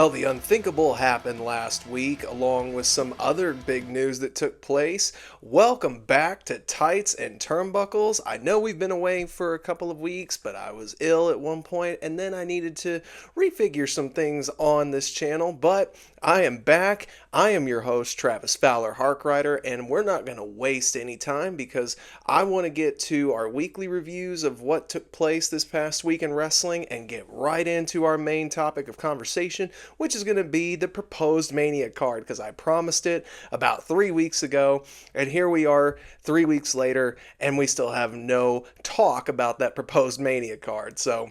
Well, the unthinkable happened last week, along with some other big news that took place. Welcome back to Tights and Turnbuckles. I know we've been away for a couple of weeks, but I was ill at one point, and then I needed to refigure some things on this channel, but I am back. I am your host, Travis Fowler Harkrider, and we're not going to waste any time because I want to get to our weekly reviews of what took place this past week in wrestling and get right into our main topic of conversation, which is going to be the proposed Mania card, because I promised it about 3 weeks ago, and here we are 3 weeks later, and we still have no talk about that proposed Mania card. So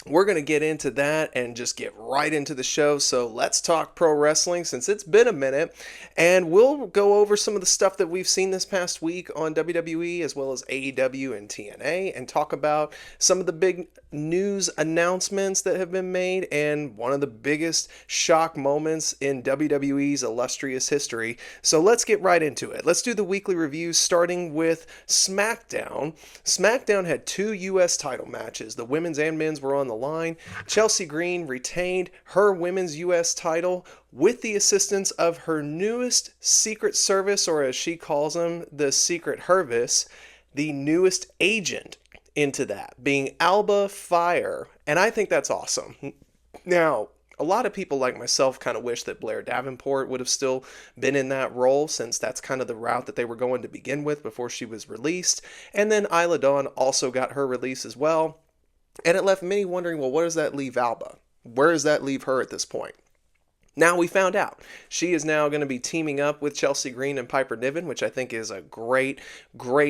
we're going to get into that and just get right into the show. So let's talk pro wrestling since it's been a minute. And we'll go over some of the stuff that we've seen this past week on WWE as well as AEW and TNA and talk about some of the big news announcements that have been made and one of the biggest shock moments in WWE's illustrious history. So let's get right into it. Let's do the weekly reviews starting with SmackDown. SmackDown had 2 U.S. title matches. The women's and men's were on the line. Chelsea Green retained her women's U.S. title with the assistance of her newest Secret Service, or as she calls them, the Secret Hervis, the newest agent into that, being Alba Fire. And I think that's awesome. Now, a lot of people like myself kind of wish that Blair Davenport would have still been in that role, since that's kind of the route that they were going to begin with before she was released. And then Isla Dawn also got her release as well. And it left many wondering, well, where does that leave Alba? Where does that leave her at this point? Now we found out. She is now going to be teaming up with Chelsea Green and Piper Niven, which I think is a great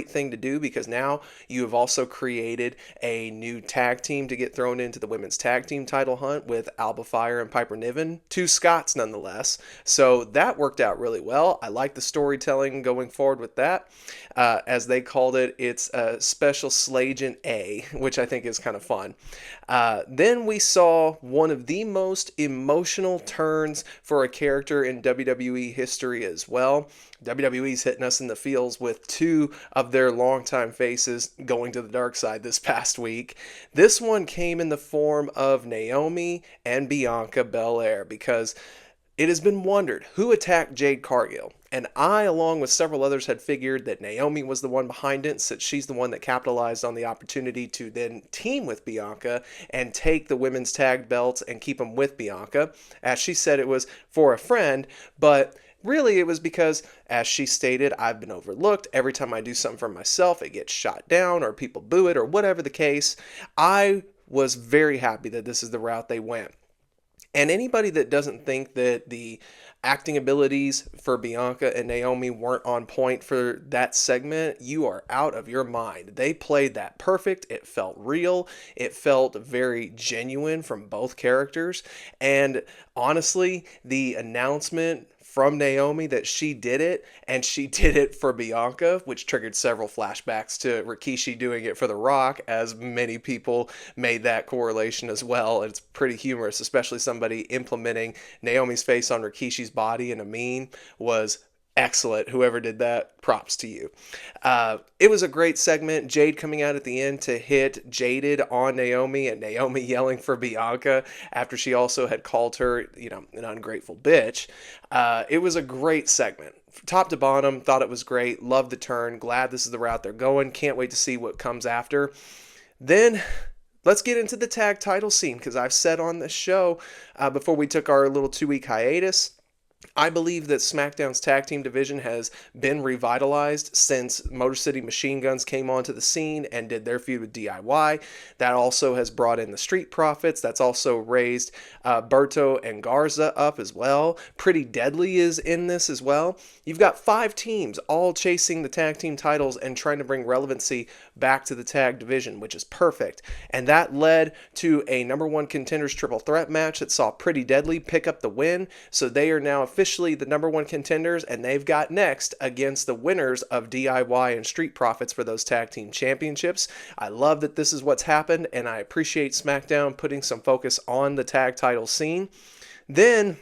thing to do, because now you have also created a new tag team to get thrown into the women's tag team title hunt with Alba Fire and Piper Niven, 2 Scots nonetheless. So that worked out really well. I like the storytelling going forward with that. As they called it, it's a Special Slagent A, which I think is kind of fun. Then we saw one of the most emotional turns for a character in WWE history as well. WWE's hitting us in the feels with 2 of their longtime faces going to the dark side this past week. This one came in the form of Naomi and Bianca Belair, because it has been wondered who attacked Jade Cargill. And I, along with several others, had figured that Naomi was the one behind it, since she's the one that capitalized on the opportunity to then team with Bianca and take the women's tag belts and keep them with Bianca. As she said, it was for a friend, but really it was because, as she stated, I've been overlooked. Every time I do something for myself, it gets shot down or people boo it or whatever the case. I was very happy that this is the route they went. And anybody that doesn't think that the acting abilities for Bianca and Naomi weren't on point for that segment, you are out of your mind. They played that perfect. It felt real. It felt very genuine from both characters. And honestly, the announcement from Naomi that she did it, and she did it for Bianca, which triggered several flashbacks to Rikishi doing it for The Rock, as many people made that correlation as well. It's pretty humorous, especially somebody implementing Naomi's face on Rikishi's body in a meme was excellent. Whoever did that, props to you. It was a great segment. Jade coming out at the end to hit Jaded on Naomi, and Naomi yelling for Bianca after she also had called her, an ungrateful bitch. It was a great segment. Top to bottom, thought it was great. Loved the turn. Glad this is the route they're going. Can't wait to see what comes after. Then let's get into the tag title scene, because I've said on this show before we took our little 2-week hiatus, I believe that SmackDown's tag team division has been revitalized since Motor City Machine Guns came onto the scene and did their feud with DIY. That also has brought in the Street Profits. That's also raised Berto and Garza up as well. Pretty Deadly is in this as well. You've got 5 teams all chasing the tag team titles and trying to bring relevancy back to the tag division, which is perfect. And that led to a number 1 contenders triple threat match that saw Pretty Deadly pick up the win. So they are now officially the number 1 contenders, and they've got next against the winners of DIY and Street Profits for those tag team championships. I love that this is what's happened, and I appreciate SmackDown putting some focus on the tag title scene. Then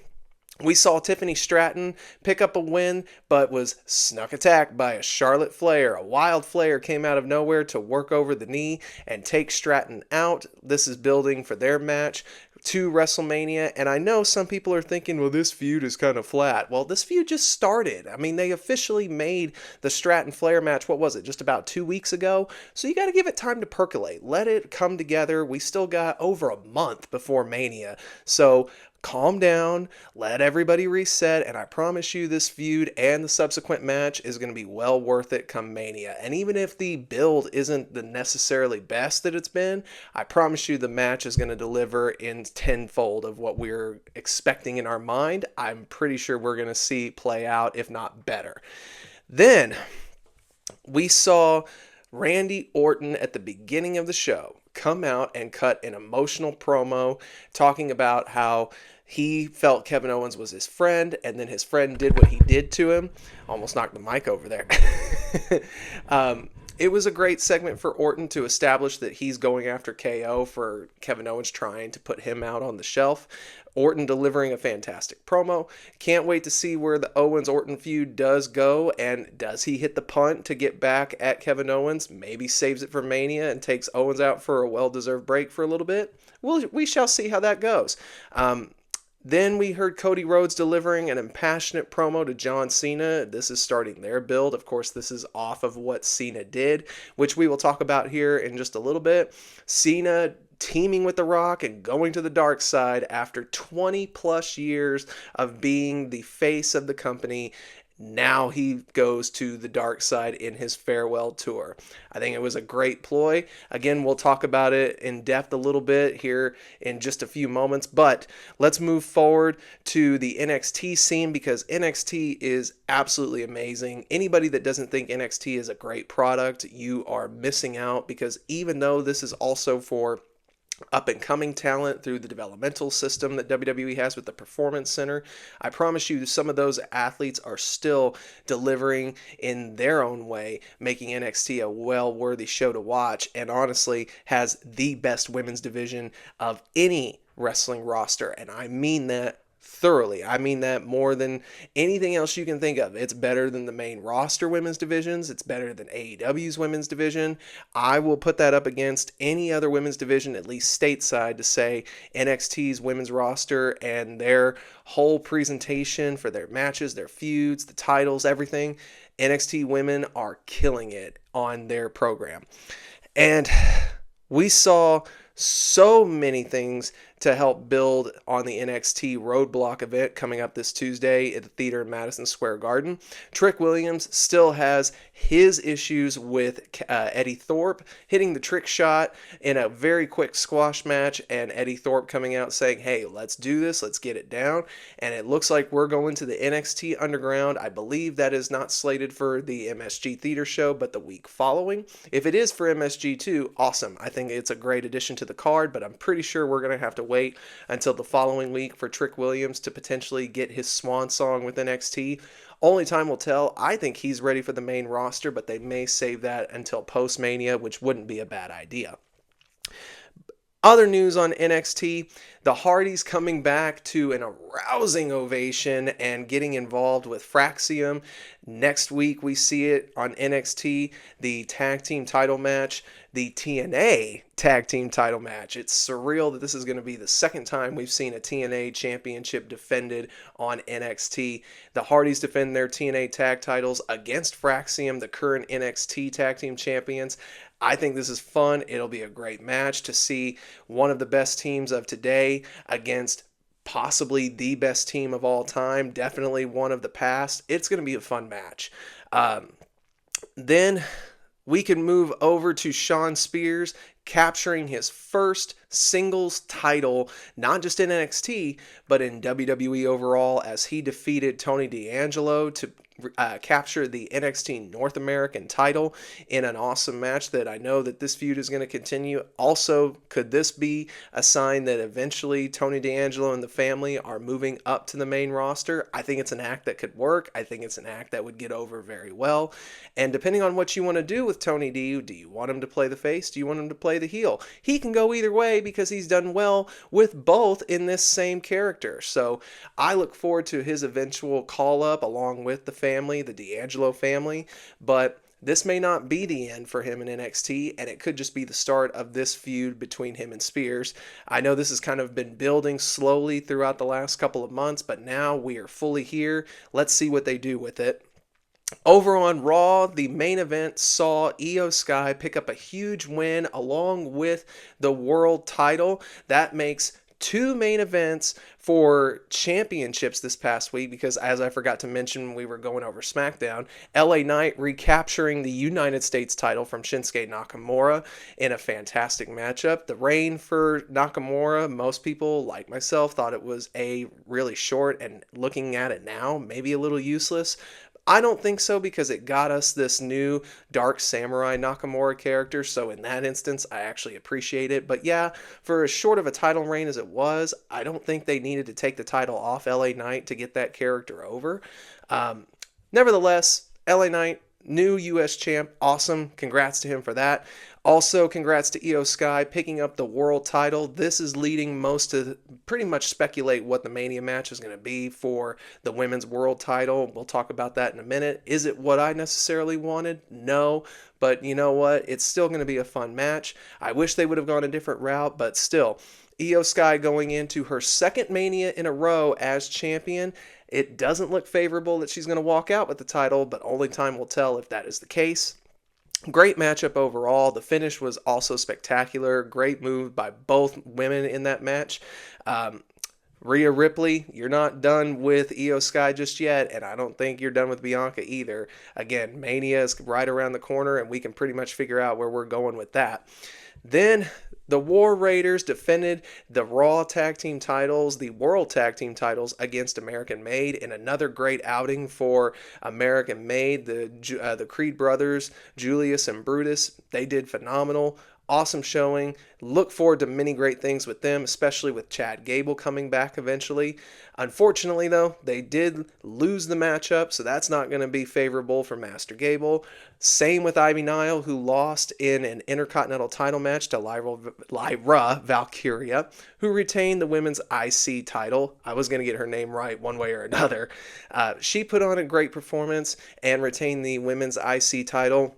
we saw Tiffany Stratton pick up a win, but was snuck attacked by a Charlotte Flair. A wild Flair came out of nowhere to work over the knee and take Stratton out. This is building for their match. to WrestleMania. And I know some people are thinking, well, this feud is kind of flat. Well, this feud just started. I mean, they officially made the Stratton Flair match, what was it, just about 2 weeks ago? So you got to give it time to percolate. Let it come together. We still got over a month before Mania. So calm down, let everybody reset, and I promise you this feud and the subsequent match is going to be well worth it come Mania. And even if the build isn't the necessarily best that it's been, I promise you the match is going to deliver in tenfold of what we're expecting in our mind. I'm pretty sure we're going to see play out, if not better. Then we saw Randy Orton at the beginning of the show come out and cut an emotional promo talking about how he felt Kevin Owens was his friend, and then his friend did what he did to him. Almost knocked the mic over there. It was a great segment for Orton to establish that he's going after KO for Kevin Owens trying to put him out on the shelf. Orton delivering a fantastic promo. Can't wait to see where the Owens-Orton feud does go, and does he hit the punt to get back at Kevin Owens? Maybe saves it for Mania and takes Owens out for a well-deserved break for a little bit. We shall see how that goes. Then we heard Cody Rhodes delivering an impassionate promo to John Cena. This is starting their build. Of course, this is off of what Cena did, which we will talk about here in just a little bit. Cena teaming with The Rock and going to the dark side after 20 plus years of being the face of the company. Now he goes to the dark side in his farewell tour. I think it was a great ploy. Again, we'll talk about it in depth a little bit here in just a few moments, but let's move forward to the NXT scene because NXT is absolutely amazing. Anybody that doesn't think NXT is a great product, you are missing out, because even though this is also for up-and-coming talent through the developmental system that WWE has with the Performance Center, I promise you some of those athletes are still delivering in their own way, making NXT a well-worthy show to watch, and honestly has the best women's division of any wrestling roster, and I mean that thoroughly. I mean that more than anything else you can think of. It's better than the main roster women's divisions. It's better than AEW's women's division. I will put that up against any other women's division, at least stateside, to say NXT's women's roster and their whole presentation for their matches, their feuds, the titles, everything. NXT women are killing it on their program. And we saw so many things to help build on the NXT Roadblock event coming up this Tuesday at the theater in Madison Square Garden. Trick Williams still has his issues with Eddie Thorpe hitting the trick shot in a very quick squash match, and Eddie Thorpe coming out saying, hey, let's do this, let's get it down. And it looks like we're going to the NXT Underground. I believe that is not slated for the MSG Theater show, but the week following. If it is for MSG too, awesome. I think it's a great addition to the card, but I'm pretty sure we're going to have to wait until the following week for Trick Williams to potentially get his swan song with NXT. Only time will tell. I think he's ready for the main roster, but they may save that until post-Mania, which wouldn't be a bad idea. Other news on NXT, the Hardys coming back to an arousing ovation and getting involved with Fraxium. Next week we see it on NXT, the tag team title match, the TNA tag team title match. It's surreal that this is going to be the second time we've seen a TNA championship defended on NXT. The Hardys defend their TNA tag titles against Fraxium, the current NXT tag team champions. I think this is fun. It'll be a great match to see one of the best teams of today against possibly the best team of all time, definitely one of the past. It's going to be a fun match. Then we can move over to Shawn Spears capturing his first singles title, not just in NXT, but in WWE overall, as he defeated Tony D'Angelo to capture the NXT North American title in an awesome match that I know that this feud is going to continue. Also, could this be a sign that eventually Tony D'Angelo and the family are moving up to the main roster? I think it's an act that could work. I think it's an act that would get over very well. And depending on what you want to do with Tony D, do you want him to play the face? Do you want him to play the heel? He can go either way because he's done well with both in this same character. So I look forward to his eventual call up along with the family, the D'Angelo family. But this may not be the end for him in NXT, and it could just be the start of this feud between him and Spears. I know this has kind of been building slowly throughout the last couple of months, but now we are fully here. Let's see what they do with it. Over on Raw, the main event saw Io Sky pick up a huge win along with the world title. That makes two main events for championships this past week because, as I forgot to mention when we were going over SmackDown, LA Knight recapturing the United States title from Shinsuke Nakamura in a fantastic matchup. The reign for Nakamura, most people, like myself, thought it was really short, and looking at it now, maybe a little useless. I don't think so because it got us this new Dark Samurai Nakamura character, so in that instance, I actually appreciate it. But yeah, for as short of a title reign as it was, I don't think they needed to take the title off LA Knight to get that character over. Nevertheless, LA Knight, new US champ, awesome. Congrats to him for that. Also, congrats to Io Sky picking up the world title. This is leading most to pretty much speculate what the Mania match is going to be for the women's world title. We'll talk about that in a minute. Is it what I necessarily wanted? No. But you know what? It's still going to be a fun match. I wish they would have gone a different route, but still. Io Sky going into her second Mania in a row as champion. It doesn't look favorable that she's going to walk out with the title, but only time will tell if that is the case. Great matchup overall. The finish was also spectacular. Great move by both women in that match. Rhea Ripley, you're not done with Io Sky just yet, and I don't think you're done with Bianca either. Again, Mania is right around the corner, and we can pretty much figure out where we're going with that. Then the War Raiders defended the Raw Tag Team titles, the World Tag Team titles against American Made in another great outing for American Made. The Creed brothers, Julius and Brutus, they did phenomenal. Awesome showing. Look forward to many great things with them, especially with Chad Gable coming back eventually. Unfortunately, though, they did lose the matchup, so that's not going to be favorable for Master Gable. Same with Ivy Nile, who lost in an Intercontinental title match to Lyra Valkyria, who retained the women's IC title. I was going to get her name right one way or another. She put on a great performance and retained the women's IC title.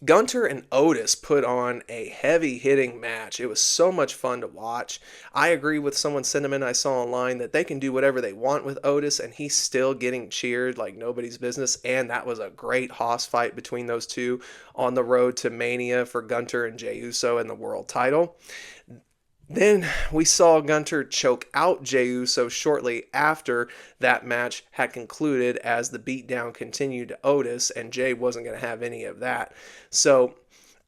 Gunter and Otis put on a heavy-hitting match. It was so much fun to watch. I agree with someone's sentiment I saw online that they can do whatever they want with Otis, and he's still getting cheered like nobody's business, and that was a great hoss fight between those two on the road to Mania for Gunter and Jey Uso and the world title. Then we saw Gunter choke out Jey Uso shortly after that match had concluded as the beatdown continued to Otis, and Jey wasn't going to have any of that. So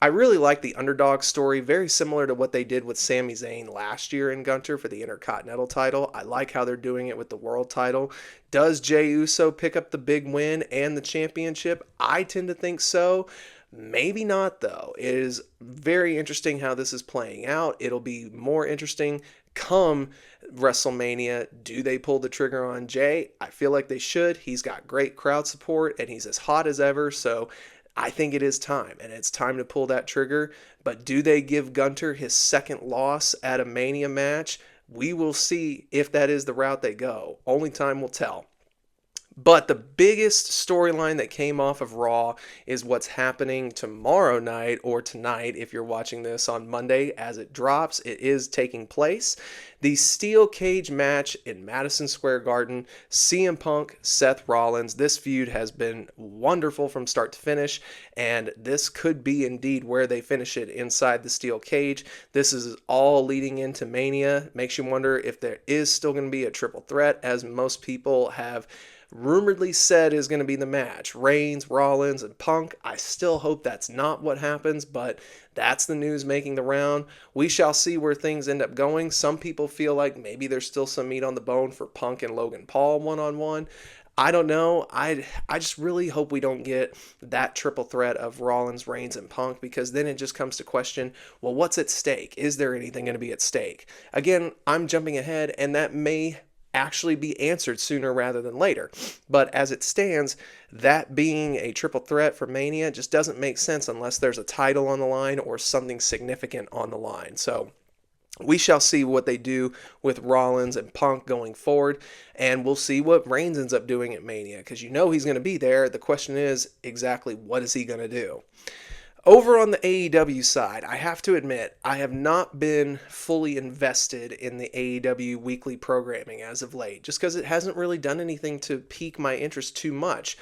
I really like the underdog story, very similar to what they did with Sami Zayn last year in Gunter for the Intercontinental title. I like how they're doing it with the world title. Does Jey Uso pick up the big win and the championship? I tend to think so. Maybe not, though. It is very interesting how this is playing out. It'll be more interesting come WrestleMania. Do they pull the trigger on Jey? I feel like they should. He's got great crowd support, and he's as hot as ever, so I think it is time, and it's time to pull that trigger. But do they give Gunter his second loss at a Mania match? We will see if that is the route they go. Only time will tell. But the biggest storyline that came off of Raw is what's happening tomorrow night, or tonight if you're watching this on Monday as it drops. It is taking place. The steel cage match in Madison Square Garden, CM Punk, Seth Rollins. This feud has been wonderful from start to finish, and this could be indeed where they finish it inside the steel cage. This is all leading into Mania. Makes you wonder if there is still going to be a triple threat, as most people have rumoredly said is going to be the match. Reigns, Rollins, and Punk. I still hope that's not what happens, but that's the news making the round. We shall see where things end up going. Some people feel like maybe there's still some meat on the bone for Punk and Logan Paul one-on-one. I don't know. I just really hope we don't get that triple threat of Rollins, Reigns, and Punk, because then it just comes to question, well, what's at stake? Is there anything going to be at stake? Again, I'm jumping ahead, and that may actually be answered sooner rather than later. But as it stands, that being a triple threat for Mania just doesn't make sense unless there's a title on the line or something significant on the line. So We shall see what they do with Rollins and Punk going forward, and we'll see what Reigns ends up doing at Mania, because you know he's going to be there. The question is exactly what is he going to do? Over on the AEW side, I have to admit, I have not been fully invested in the AEW weekly programming as of late, just because it hasn't really done anything to pique my interest too much.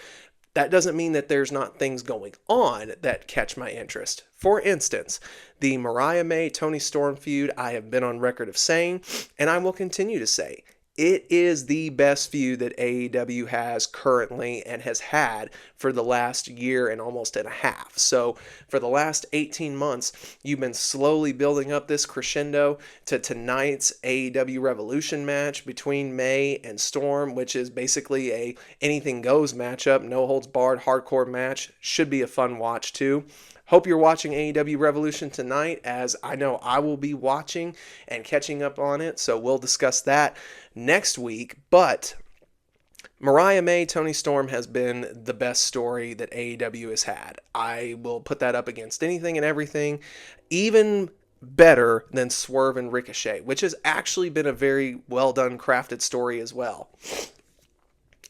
That doesn't mean that there's not things going on that catch my interest. For instance, the Mariah May Tony Storm feud, I have been on record of saying, and I will continue to say, it is the best feud that AEW has currently and has had for the last year and almost and a half. So for the last 18 months, you've been slowly building up this crescendo to tonight's AEW Revolution match between May and Storm, which is basically a anything goes matchup, no holds barred hardcore match. Should be a fun watch too. Hope you're watching AEW Revolution tonight, as I know I will be watching and catching up on it, so we'll discuss that next week. But Mariah May, Tony Storm has been the best story that AEW has had. I will put that up against anything and everything, even better than Swerve and Ricochet, which has actually been a very well done, crafted story as well.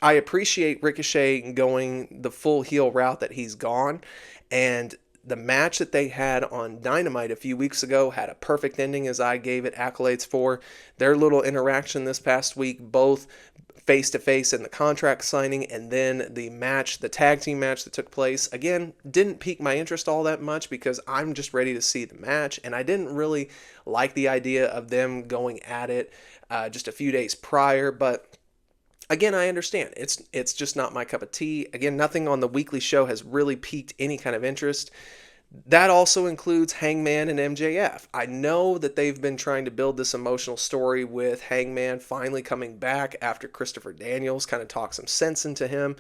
I appreciate Ricochet going the full heel route that he's gone, and the match that they had on Dynamite a few weeks ago had a perfect ending, as I gave it accolades for. Their little interaction this past week, both face-to-face in the contract signing, and then the match, the tag team match that took place, again, didn't pique my interest all that much because I'm just ready to see the match, and I didn't really like the idea of them going at it just a few days prior, but again, I understand. It's just not my cup of tea. Again, nothing on the weekly show has really piqued any kind of interest. That also includes Hangman and MJF. I know that they've been trying to build this emotional story with Hangman finally coming back after Christopher Daniels kind of talked some sense into him.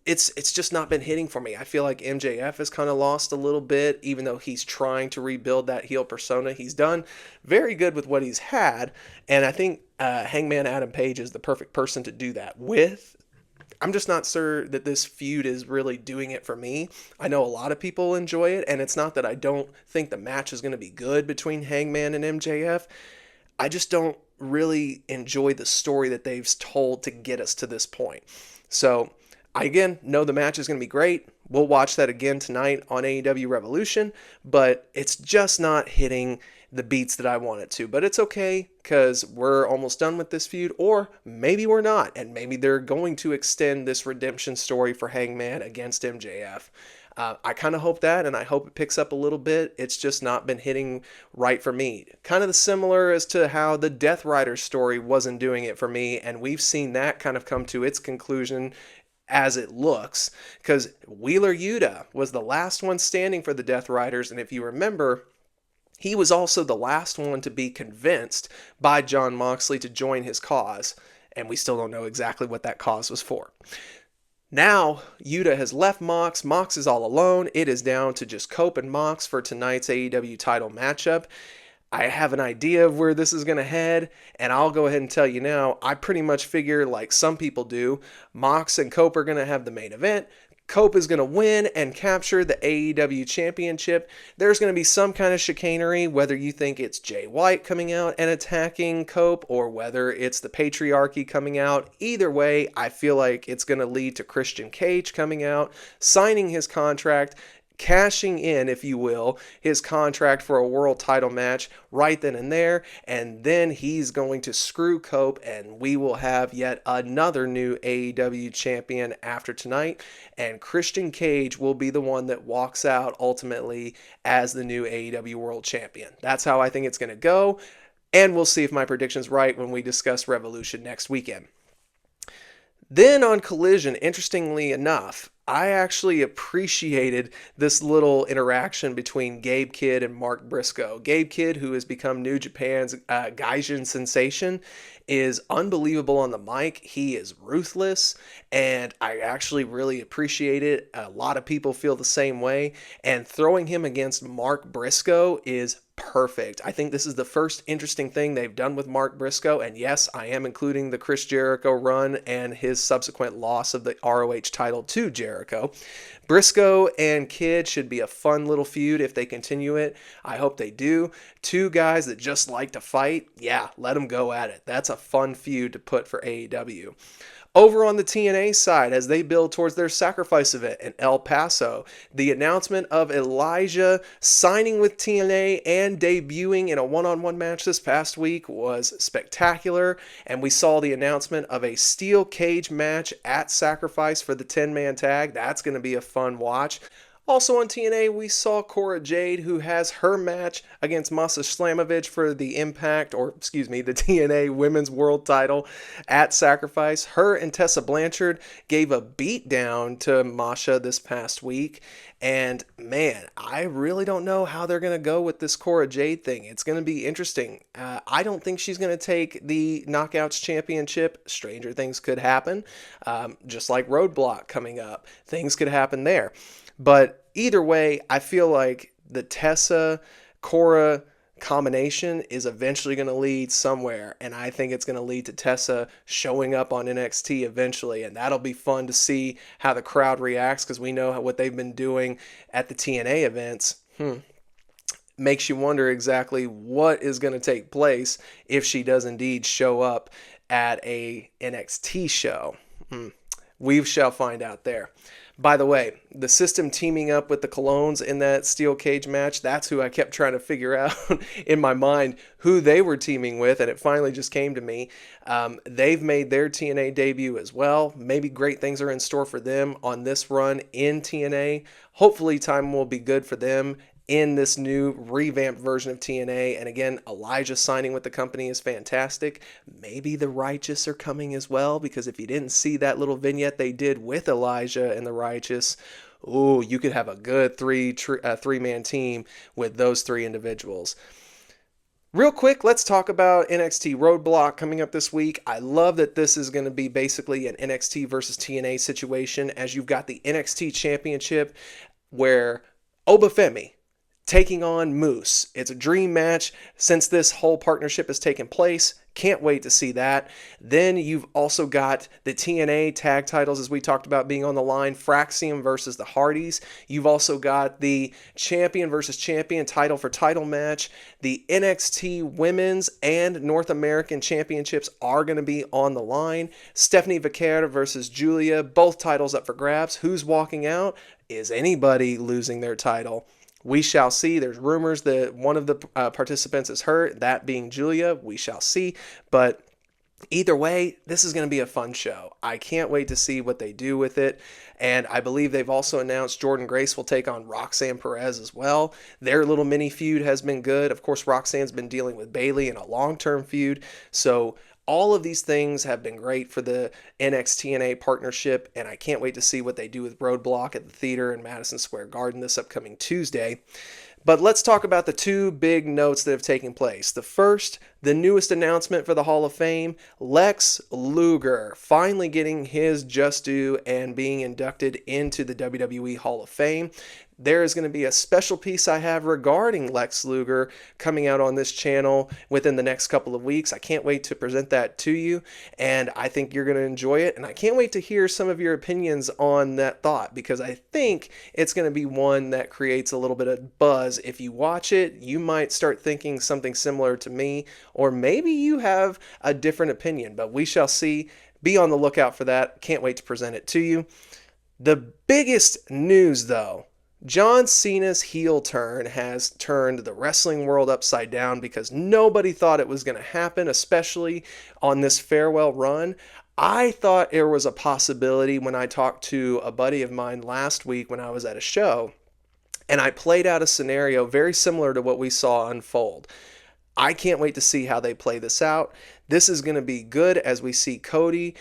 It's just not been hitting for me. I feel like MJF has kind of lost a little bit, even though he's trying to rebuild that heel persona. He's done very good with what he's had, and I think Hangman Adam Page is the perfect person to do that with. I'm just not sure that this feud is really doing it for me. I know a lot of people enjoy it, and it's not that I don't think the match is going to be good between Hangman and MJF. I just don't really enjoy the story that they've told to get us to this point. So I, again, know the match is going to be great. We'll watch that again tonight on AEW Revolution, but it's just not hitting the beats that I want it to. But it's okay, because we're almost done with this feud, or maybe we're not, and maybe they're going to extend this redemption story for Hangman against MJF. I kind of hope that, and I hope it picks up a little bit. It's just not been hitting right for me. Kind of the similar as to how the Death Rider story wasn't doing it for me, and we've seen that kind of come to its conclusion as it looks, because Wheeler Yuta was the last one standing for the Death Riders, and if you remember, he was also the last one to be convinced by Jon Moxley to join his cause, and we still don't know exactly what that cause was for. Now, Yuta has left Mox. Mox is all alone. It is down to just Cope and Mox for tonight's AEW title matchup. I have an idea of where this is going to head, and I'll go ahead and tell you now, I pretty much figure, like some people do, Mox and Cope are going to have the main event. Cope is going to win and capture the AEW championship. There's going to be some kind of chicanery, whether you think it's Jay White coming out and attacking Cope, or whether it's the patriarchy coming out. Either way, I feel like it's going to lead to Christian Cage coming out, signing his contract, cashing in, if you will, his contract for a world title match right then and there, and then he's going to screw Cope, and we will have yet another new AEW champion after tonight, and Christian Cage will be the one that walks out ultimately as the new AEW world champion. That's how I think it's going to go, and we'll see if my prediction's right when we discuss Revolution next weekend. Then on Collision, interestingly enough, I actually appreciated this little interaction between Gabe Kidd and Mark Briscoe. Gabe Kidd, who has become New Japan's Gaijin sensation, is unbelievable on the mic. He is ruthless, and I actually really appreciate it. A lot of people feel the same way, and throwing him against Mark Briscoe is perfect. I think this is the first interesting thing they've done with Mark Briscoe, and yes, I am including the Chris Jericho run and his subsequent loss of the ROH title to Jericho. Jericho. Briscoe and Kidd should be a fun little feud if they continue it. I hope they do. Two guys that just like to fight. Yeah, let them go at it. That's a fun feud to put for AEW. Over on the TNA side, as they build towards their Sacrifice event in El Paso, the announcement of Elijah signing with TNA and debuting in a one-on-one match this past week was spectacular, and we saw the announcement of a steel cage match at Sacrifice for the 10-man tag. That's going to be a fun watch. Also on TNA, we saw Cora Jade, who has her match against Masha Slamovich for the Impact, the TNA Women's World title at Sacrifice. Her and Tessa Blanchard gave a beatdown to Masha this past week. And man, I really don't know how they're going to go with this Cora Jade thing. It's going to be interesting. I don't think she's going to take the Knockouts Championship. Stranger things could happen, just like Roadblock coming up. Things could happen there. But either way, I feel like the Tessa-Cora combination is eventually going to lead somewhere, and I think it's going to lead to Tessa showing up on NXT eventually, and that'll be fun to see how the crowd reacts, because we know what they've been doing at the TNA events. Makes you wonder exactly what is going to take place if she does indeed show up at a NXT show. We shall find out there. By the way, the System teaming up with the Colognes in that steel cage match, that's who I kept trying to figure out in my mind who they were teaming with, and it finally just came to me. They've made their TNA debut as well. Maybe great things are in store for them on this run in TNA. Hopefully time will be good for them in this new revamped version of TNA. And again, Elijah signing with the company is fantastic. Maybe the Righteous are coming as well, because if you didn't see that little vignette they did with Elijah and the Righteous, you could have a good three-man team with those three individuals. Real quick, let's talk about NXT Roadblock coming up this week. I love that this is going to be basically an NXT versus TNA situation, as you've got the NXT Championship where Obafemi taking on Moose. It's a dream match since this whole partnership has taken place. Can't wait to see that. Then you've also got the TNA tag titles, as we talked about, being on the line. Fraxium versus the Hardys. You've also got the champion versus champion title for title match. The NXT Women's and North American Championships are going to be on the line. Stephanie Vaquera versus Julia. Both titles up for grabs. Who's walking out? Is anybody losing their title? We shall see. There's rumors that one of the participants is hurt, that being Julia. We shall see. But either way, this is going to be a fun show. I can't wait to see what they do with it. And I believe they've also announced Jordynne Grace will take on Roxanne Perez as well. Their little mini feud has been good. Of course, Roxanne's been dealing with Bayley in a long-term feud. So all of these things have been great for the NXT-TNA partnership, and I can't wait to see what they do with Roadblock at the theater in Madison Square Garden this upcoming Tuesday. But let's talk about the two big notes that have taken place. The first, the newest announcement for the Hall of Fame, Lex Luger finally getting his just due and being inducted into the WWE Hall of Fame. There is going to be a special piece I have regarding Lex Luger coming out on this channel within the next couple of weeks. I can't wait to present that to you, and I think you're going to enjoy it, and I can't wait to hear some of your opinions on that thought, because I think it's going to be one that creates a little bit of buzz. If you watch it, you might start thinking something similar to me, or maybe you have a different opinion, but we shall see. Be on the lookout for that. Can't wait to present it to you. The biggest news, though, John Cena's heel turn has turned the wrestling world upside down, because nobody thought it was going to happen, especially on this farewell run. I thought there was a possibility when I talked to a buddy of mine last week when I was at a show, and I played out a scenario very similar to what we saw unfold. I can't wait to see how they play this out. This is going to be good as we see Cody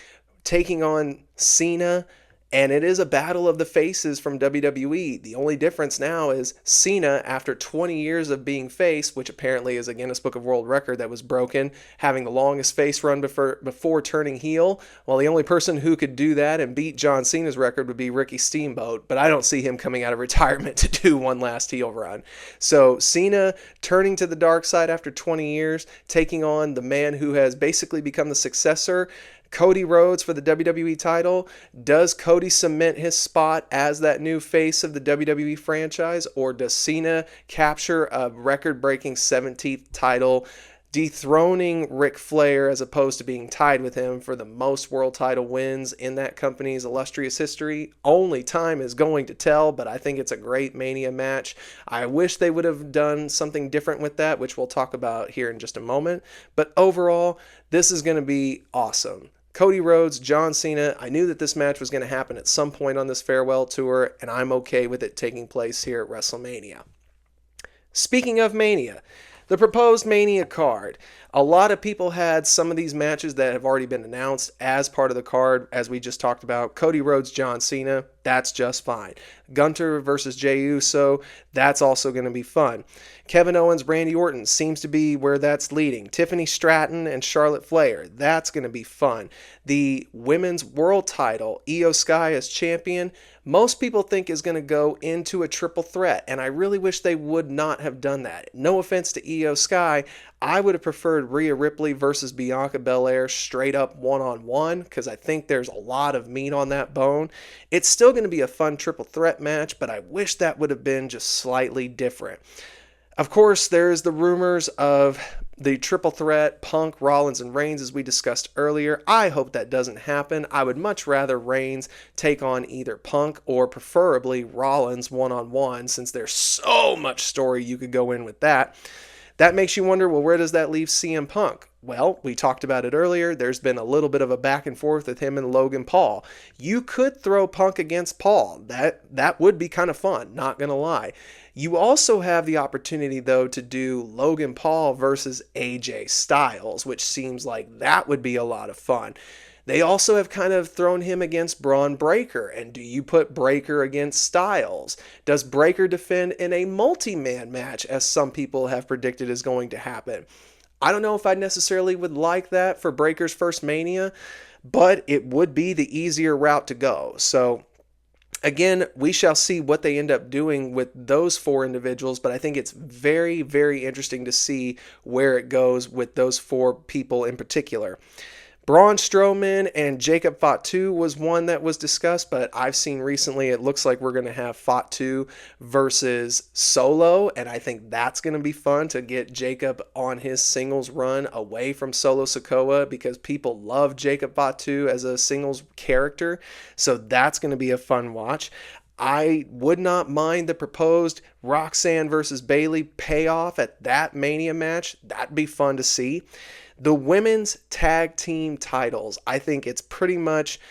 taking on Cena. And it is a battle of the faces from WWE. The only difference now is Cena, after 20 years of being face, which apparently is a Guinness Book of World Record that was broken, having the longest face run before turning heel. Well, the only person who could do that and beat John Cena's record would be Ricky Steamboat, but I don't see him coming out of retirement to do one last heel run. So Cena turning to the dark side after 20 years, taking on the man who has basically become the successor Cody Rhodes for the WWE title. Does Cody cement his spot as that new face of the WWE franchise, or does Cena capture a record-breaking 17th title, dethroning Ric Flair as opposed to being tied with him for the most world title wins in that company's illustrious history? Only time is going to tell, but I think it's a great Mania match. I wish they would have done something different with that, which we'll talk about here in just a moment. But overall, this is going to be awesome. Cody Rhodes, John Cena. I knew that this match was going to happen at some point on this farewell tour, and I'm okay with it taking place here at WrestleMania. Speaking of Mania, the proposed Mania card. A lot of people had some of these matches that have already been announced as part of the card, as we just talked about. Cody Rhodes, John Cena, that's just fine. Gunter versus Jey Uso, that's also going to be fun. Kevin Owens, Randy Orton seems to be where that's leading. Tiffany Stratton and Charlotte Flair, that's going to be fun. The women's world title, Io Sky as champion, most people think is going to go into a triple threat, and I really wish they would not have done that. No offense to Io Sky, I would have preferred Rhea Ripley versus Bianca Belair straight up one-on-one, because I think there's a lot of meat on that bone. It's still going to be a fun triple threat match, but I wish that would have been just slightly different. Of course, there's the rumors of the triple threat, Punk, Rollins, and Reigns, as we discussed earlier. I hope that doesn't happen. I would much rather Reigns take on either Punk or preferably Rollins one-on-one, since there's so much story you could go in with that. That makes you wonder, well, where does that leave CM Punk? Well, we talked about it earlier. There's been a little bit of a back and forth with him and Logan Paul. You could throw Punk against Paul. That would be kind of fun, not going to lie. You also have the opportunity, though, to do Logan Paul versus AJ Styles, which seems like that would be a lot of fun. They also have kind of thrown him against Braun Breaker. And do you put Breaker against Styles? Does Breaker defend in a multi-man match, as some people have predicted is going to happen? I don't know if I necessarily would like that for Breaker's first Mania, but it would be the easier route to go. So again, we shall see what they end up doing with those four individuals, but I think it's very, very interesting to see where it goes with those four people in particular. Braun Strowman and Jacob Fatu was one that was discussed, but I've seen recently it looks like we're going to have Fatu versus Solo, and I think that's going to be fun to get Jacob on his singles run away from Solo Sikoa, because people love Jacob Fatu as a singles character, so that's going to be a fun watch. I would not mind the proposed Roxanne versus Bayley payoff at that Mania match. That'd be fun to see. The women's tag team titles, I think it's pretty much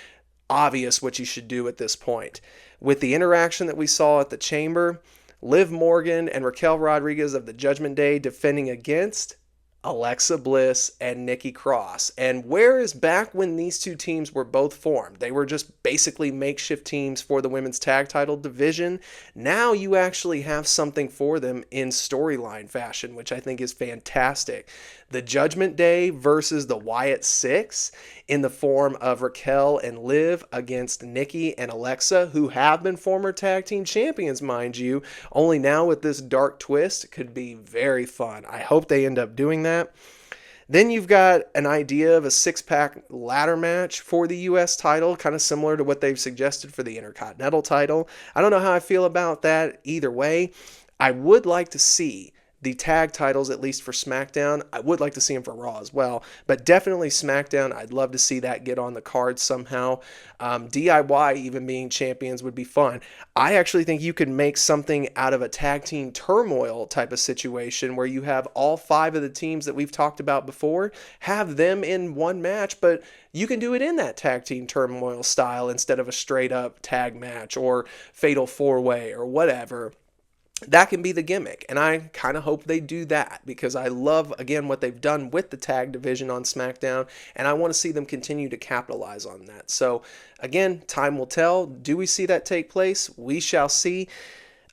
obvious what you should do at this point. With the interaction that we saw at the Chamber, Liv Morgan and Raquel Rodriguez of the Judgment Day defending against Alexa Bliss and Nikki Cross. And where is back when these two teams were both formed? They were just basically makeshift teams for the women's tag title division. Now you actually have something for them in storyline fashion, which I think is fantastic. The Judgment Day versus the Wyatt Six in the form of Raquel and Liv against Nikki and Alexa, who have been former tag team champions, mind you, only now with this dark twist, could be very fun. I hope they end up doing that. Then you've got an idea of a six-pack ladder match for the U.S. title, kind of similar to what they've suggested for the Intercontinental title. I don't know how I feel about that either way. I would like to see the tag titles, at least for SmackDown. I would like to see them for Raw as well, but definitely SmackDown. I'd love to see that get on the card somehow. DIY even being champions would be fun. I actually think you could make something out of a tag team turmoil type of situation where you have all five of the teams that we've talked about before, have them in one match, but you can do it in that tag team turmoil style instead of a straight up tag match or fatal four-way or whatever. That can be the gimmick, and I kind of hope they do that, because I love, again, what they've done with the tag division on SmackDown, and I want to see them continue to capitalize on that. So, again, time will tell. Do we see that take place? We shall see.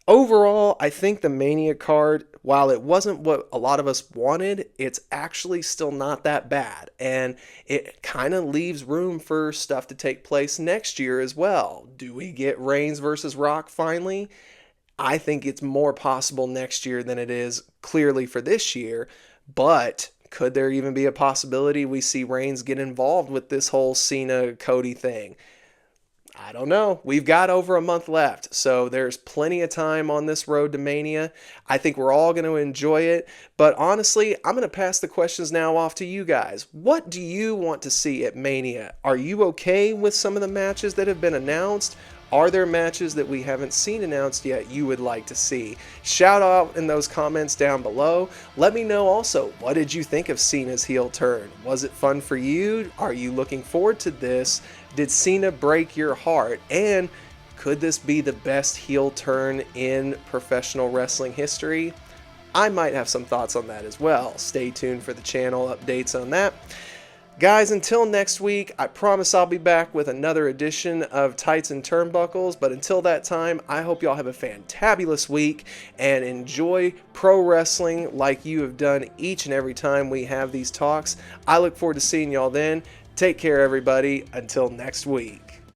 Overall, I think the Mania card, while it wasn't what a lot of us wanted, it's actually still not that bad, and it kind of leaves room for stuff to take place next year as well. Do we get Reigns versus Rock finally? I think it's more possible next year than it is clearly for this year, but Could there even be a possibility we see Reigns get involved with this whole Cena-Cody thing? I don't know. We've got over a month left, so there's plenty of time on this road to Mania. I think we're all going to enjoy it, but honestly, I'm going to pass the questions now off to you guys. What do you want to see at Mania? Are you okay with some of the matches that have been announced? Are there matches that we haven't seen announced yet you would like to see? Shout out in those comments down below. Let me know also, what did you think of Cena's heel turn? Was it fun for you? Are you looking forward to this? Did Cena break your heart? And could this be the best heel turn in professional wrestling history? I might have some thoughts on that as well. Stay tuned for the channel updates on that. Guys, until next week, I promise I'll be back with another edition of Tights and Turnbuckles, but until that time, I hope y'all have a fantabulous week and enjoy pro wrestling like you have done each and every time we have these talks. I look forward to seeing y'all then. Take care, everybody. Until next week.